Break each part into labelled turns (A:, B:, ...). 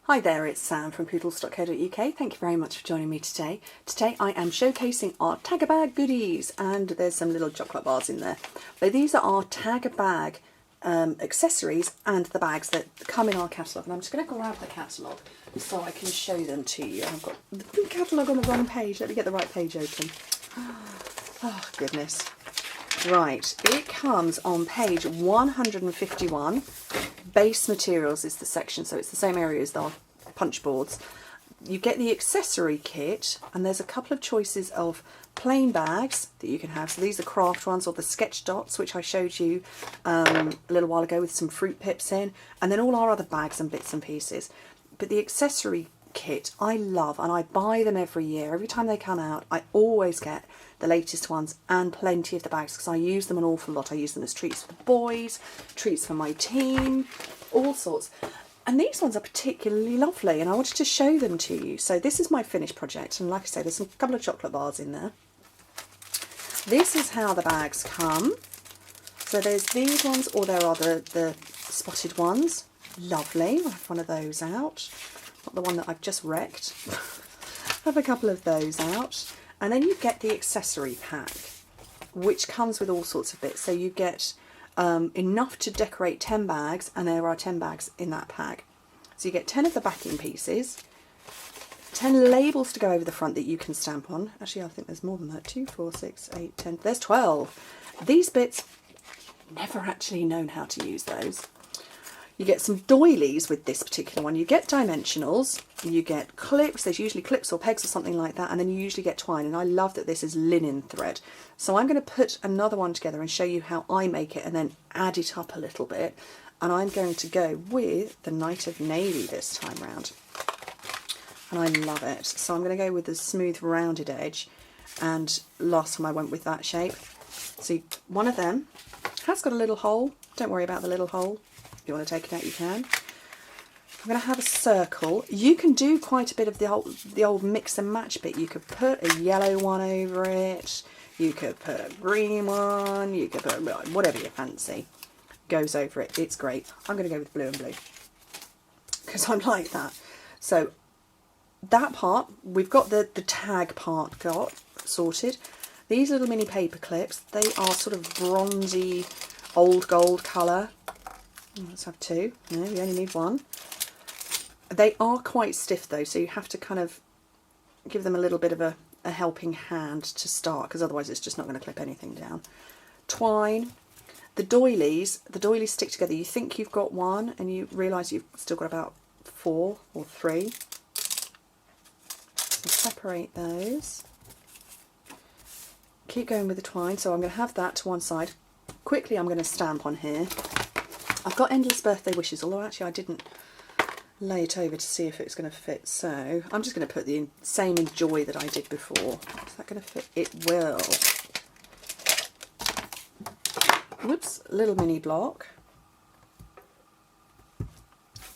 A: Hi there, it's Sam from Pootles.co.uk. Thank you very much for joining me today. Today I am showcasing our Tag Bag goodies, and there's some little chocolate bars in there. But these are our Tag Bag accessories and the bags that come in our catalogue. And I'm just going to grab the catalogue so I can show them to you. I've got the catalogue on the wrong page. Let me get the right page open. Oh, goodness. Right, it comes on page 151. Base materials is the section, so it's the same area as our punch boards. You get the accessory kit, and there's a couple of choices of plain bags that you can have. So these are craft ones, or the sketch dots, which I showed you a little while ago with some fruit pips in, and then all our other bags and bits and pieces. But the accessory kit I love, and I buy them every year. Every time they come out, I always get the latest ones and plenty of the bags because I use them an awful lot. I use them as treats for the boys, treats for my team, all sorts. And these ones are particularly lovely, and I wanted to show them to you. So this is my finished project, and like I say, there's a couple of chocolate bars in there. This is how the bags come. So there's these ones, or there are the spotted ones. Lovely. I have one of those out. Not the one that I've just wrecked. I have a couple of those out. And then you get the accessory pack, which comes with all sorts of bits. So you get enough to decorate 10 bags, and there are 10 bags in that pack. So you get 10 of the backing pieces, 10 labels to go over the front that you can stamp on. Actually, I think there's more than that. 2, 4, 6, 8, 10. There's 12. These bits, never actually known how to use those. You get some doilies with this particular one. You get dimensionals, you get clips, there's usually clips or pegs or something like that, and then you usually get twine, and I love that this is linen thread. So I'm going to put another one together and show you how I make it and then add it up a little bit. And I'm going to go with the Night of Navy this time round. And I love it. So I'm going to go with the smooth rounded edge, and last time I went with that shape. See, one of them has got a little hole. Don't worry about the little hole. If you want to take it out, you can. I'm going to have a circle. You can do quite a bit of the old mix and match bit. You could put a yellow one over it. You could put a green one. You could put whatever you fancy. Goes over it. It's great. I'm going to go with blue and blue because I'm like that. So that part, we've got the tag part got sorted. These little mini paper clips, they are sort of bronzy, old gold colour. Let's have 2. No, we only need 1. They are quite stiff though, so you have to kind of give them a little bit of a helping hand to start, because otherwise it's just not going to clip anything down. Twine. The doilies stick together. You think you've got 1 and you realise you've still got about 4 or 3. So separate those. Keep going with the twine, so I'm going to have that to one side. Quickly I'm going to stamp on here. I've got Endless Birthday Wishes, although actually I didn't lay it over to see if it was going to fit. So I'm just going to put the same Enjoy that I did before. Is that going to fit? It will. Whoops, little mini block.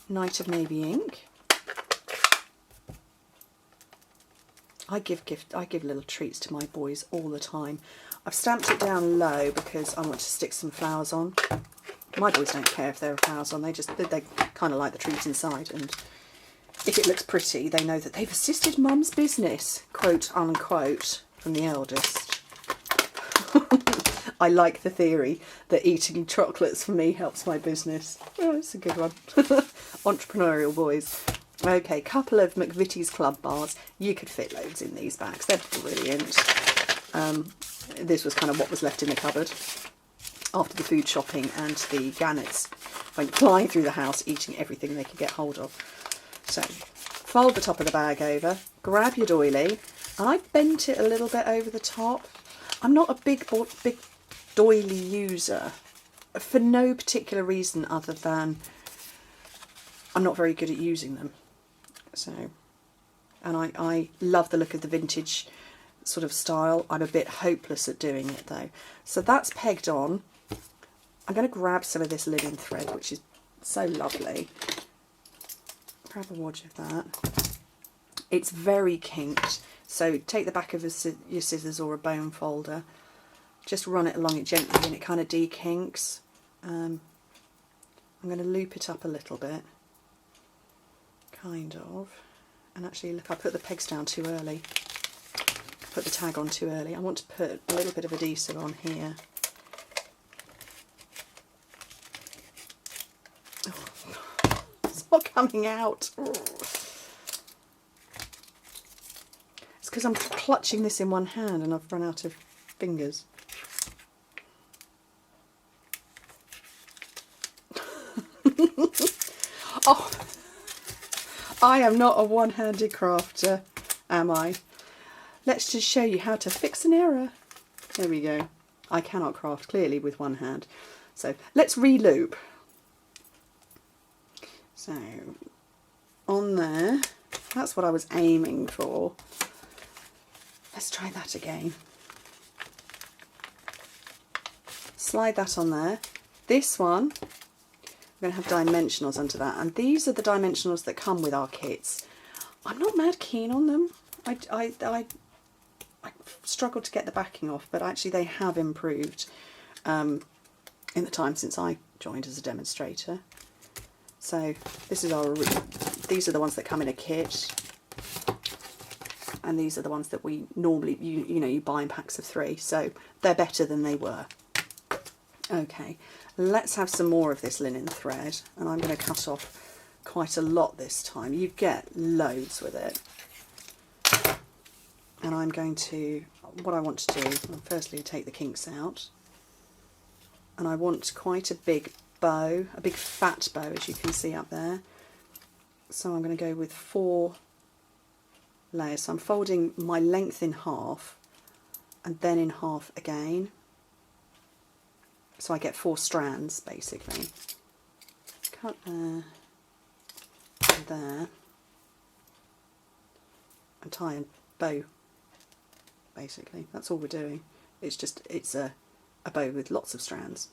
A: Night of Navy ink. I give little treats to my boys all the time. I've stamped it down low because I want to stick some flowers on. My boys don't care if there are flowers on, they kind of like the treats inside, and if it looks pretty they know that they've assisted mum's business, quote unquote, from the eldest. I like the theory that eating chocolates for me helps my business. Oh, it's a good one. Entrepreneurial boys. Okay, couple of McVitie's Club bars. You could fit loads in these bags, they're brilliant. This was kind of what was left in the cupboard after the food shopping, and the gannets went flying through the house eating everything they could get hold of. So fold the top of the bag over, grab your doily, and I bent it a little bit over the top. I'm not a big doily user for no particular reason other than I'm not very good at using them. So, and I love the look of the vintage sort of style. I'm a bit hopeless at doing it though. So that's pegged on. I'm going to grab some of this linen thread, which is so lovely. Grab a wodge of that. It's very kinked, so take the back of your scissors or a bone folder, just run it along it gently and it kind of de-kinks. I'm going to loop it up a little bit. kind of. And actually, look, I put the pegs down too early. Put the tag on too early. I want to put a little bit of adhesive on here. Oh, it's not coming out. Oh. It's because I'm clutching this in one hand and I've run out of fingers. Oh, I am not a one-handed crafter, am I? Let's just show you how to fix an error. There we go. I cannot craft clearly with one hand. So let's re-loop. So on there, that's what I was aiming for. Let's try that again. Slide that on there. This one, we're going to have dimensionals under that, and these are the dimensionals that come with our kits. I'm not mad keen on them. I struggled to get the backing off, but actually they have improved in the time since I joined as a demonstrator. So this is these are the ones that come in a kit, and these are the ones that we normally you buy in packs of 3. So they're better than they were. Okay, let's have some more of this linen thread, and I'm going to cut off quite a lot this time. You get loads with it. And I'm going to, what I want to do, well, firstly take the kinks out, and I want quite a big bow, a big fat bow, as you can see up there. So I'm going to go with 4 layers. So I'm folding my length in half and then in half again. So I get 4 strands basically. Cut there and there, and tie a bow. Basically, that's all we're doing. It's a bow with lots of strands.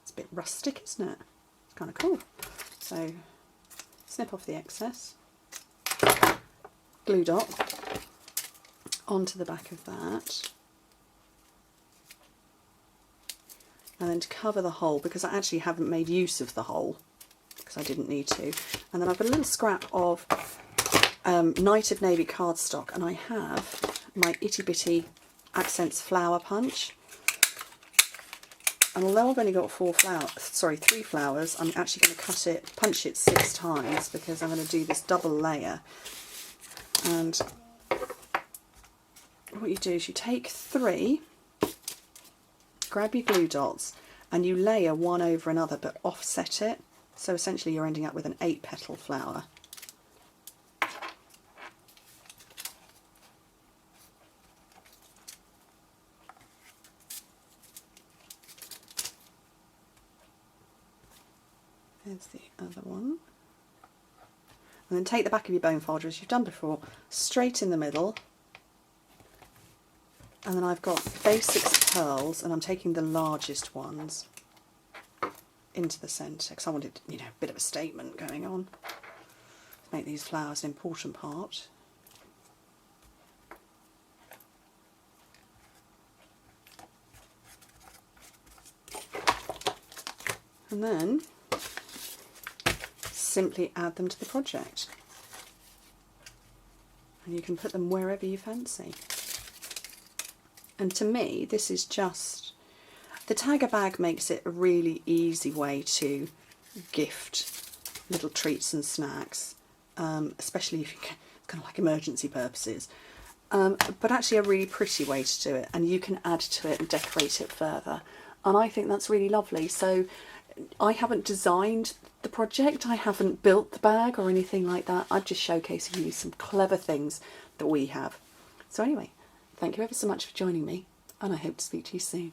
A: It's a bit rustic, isn't it? It's kind of cool. So snip off the excess. Glue dot onto the back of that, and then to cover the hole, because I actually haven't made use of the hole because I didn't need to, and then I've got a little scrap of Night of Navy cardstock, and I have my itty bitty Accents flower punch, and although I've only got 3 flowers, I'm actually going to punch it 6 times, because I'm going to do this double layer. And what you do is you take 3, grab your glue dots, and you layer one over another but offset it. So essentially you're ending up with an 8-petal flower. There's the other one. And then take the back of your bone folder, as you've done before, straight in the middle. And then I've got basics pearls, and I'm taking the largest ones into the centre, because I wanted, a bit of a statement going on. To make these flowers an important part. And then simply add them to the project, and you can put them wherever you fancy. And to me, this is just, the Tagger bag makes it a really easy way to gift little treats and snacks, especially if you can, kind of like emergency purposes, but actually a really pretty way to do it, and you can add to it and decorate it further, and I think that's really lovely. So I haven't designed the project, I haven't built the bag or anything like that. I'm just showcasing you some clever things that we have. So anyway, thank you ever so much for joining me, and I hope to speak to you soon.